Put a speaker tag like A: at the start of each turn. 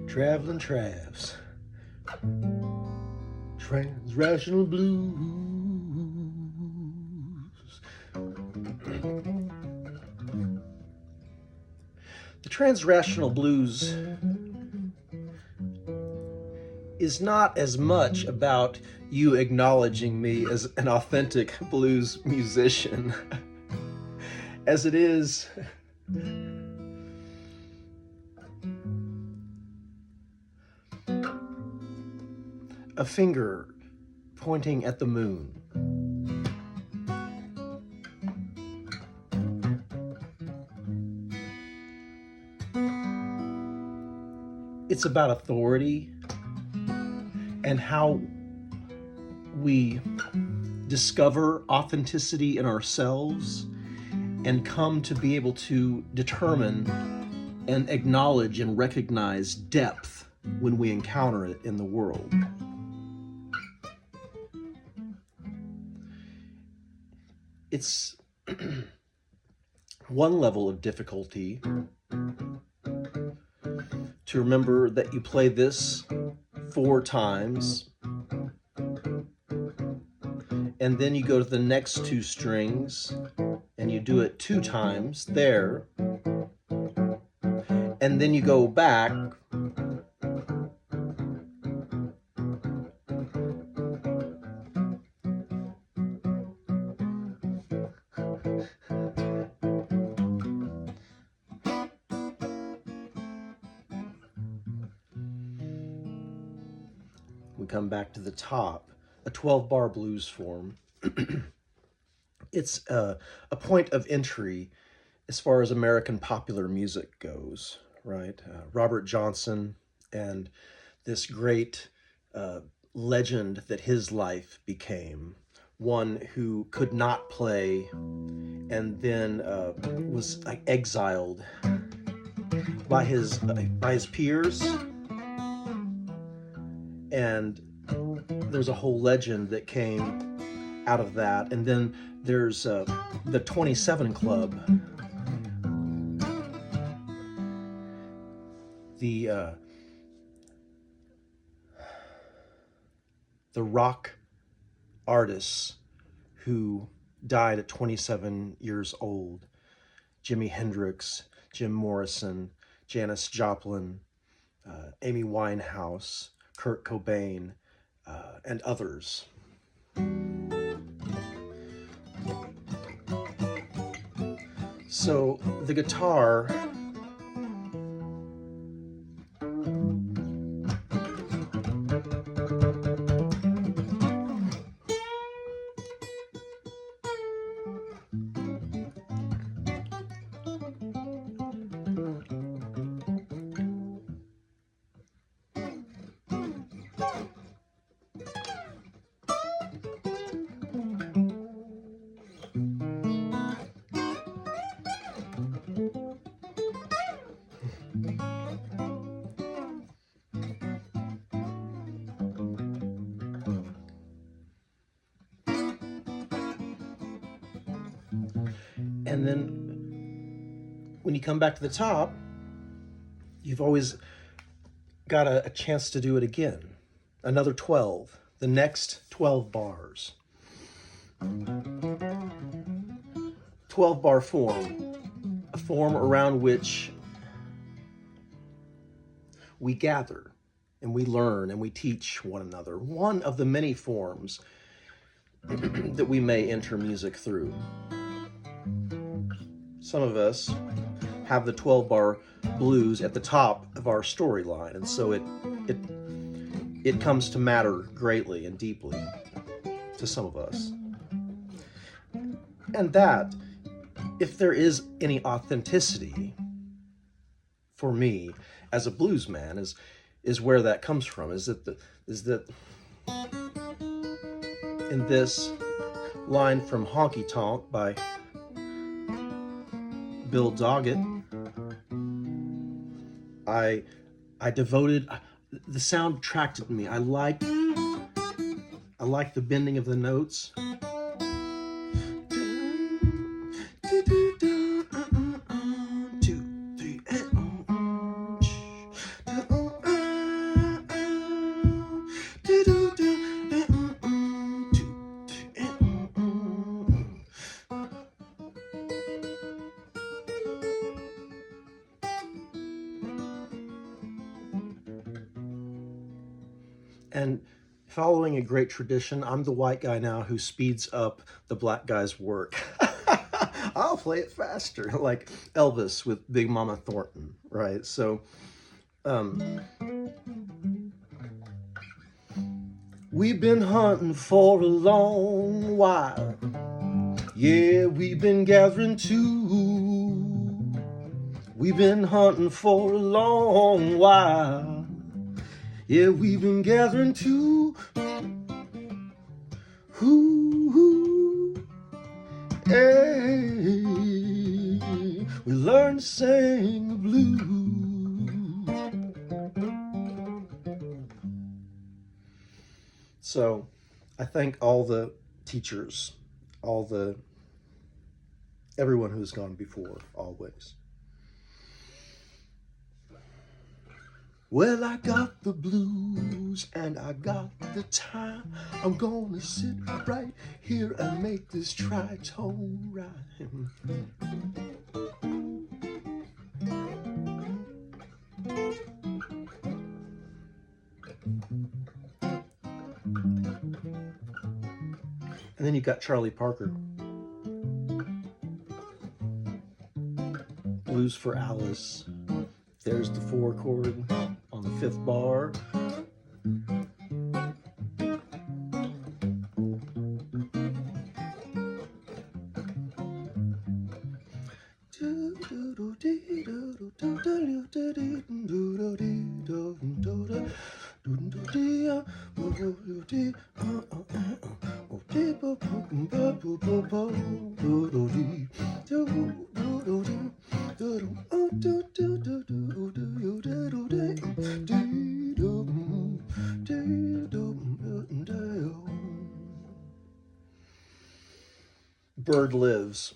A: Traveling Travs, Transrational Blues. The Transrational Blues is not as much about you acknowledging me as an authentic blues musician as it is a finger pointing at the moon. It's about authority and how we discover authenticity in ourselves and come to be able to determine and acknowledge and recognize depth when we encounter it in the world. It's one level of difficulty to remember that you play this 4 times, and then you go to the next 2 strings and you do it 2 times there, and then you go back we come back to the top, a 12-bar blues form. It's a point of entry as far as American popular music goes, right? Robert Johnson and this great legend that his life became, one who could not play and then was exiled by his peers. And there's a whole legend that came out of that. And then there's the 27 Club, the rock artists who died at 27 years old: Jimi Hendrix, Jim Morrison, Janis Joplin, Amy Winehouse, Kurt Cobain, and others. So the guitar and then when you come back to the top, you've always got a chance to do it again. Another 12, the next 12 bars. 12-bar form, a form around which we gather and we learn and we teach one another. One of the many forms that we may enter music through. Some of us have the 12-bar blues at the top of our storyline, and so it comes to matter greatly and deeply to some of us. And that, if there is any authenticity for me as a blues man, is where that comes from. Is that in this line from Honky Tonk by Bill Doggett, I the sound attracted me. I liked the bending of the notes. And following a great tradition, I'm the white guy now who speeds up the black guy's work. I'll play it faster, like Elvis with Big Mama Thornton, right? So, we've been hunting for a long while. Yeah, we've been gathering too. We've been hunting for a long while. Yeah, we've been gathering too. Ooh, hey, we learned to sing the blues. So, I thank all the teachers, everyone who's gone before, always. Well, I got the blues and I got the time. I'm gonna sit right here and make this tritone rhyme. And then you got Charlie Parker. Blues for Alice. There's the 4 chord on the 5th bar. Bird Lives.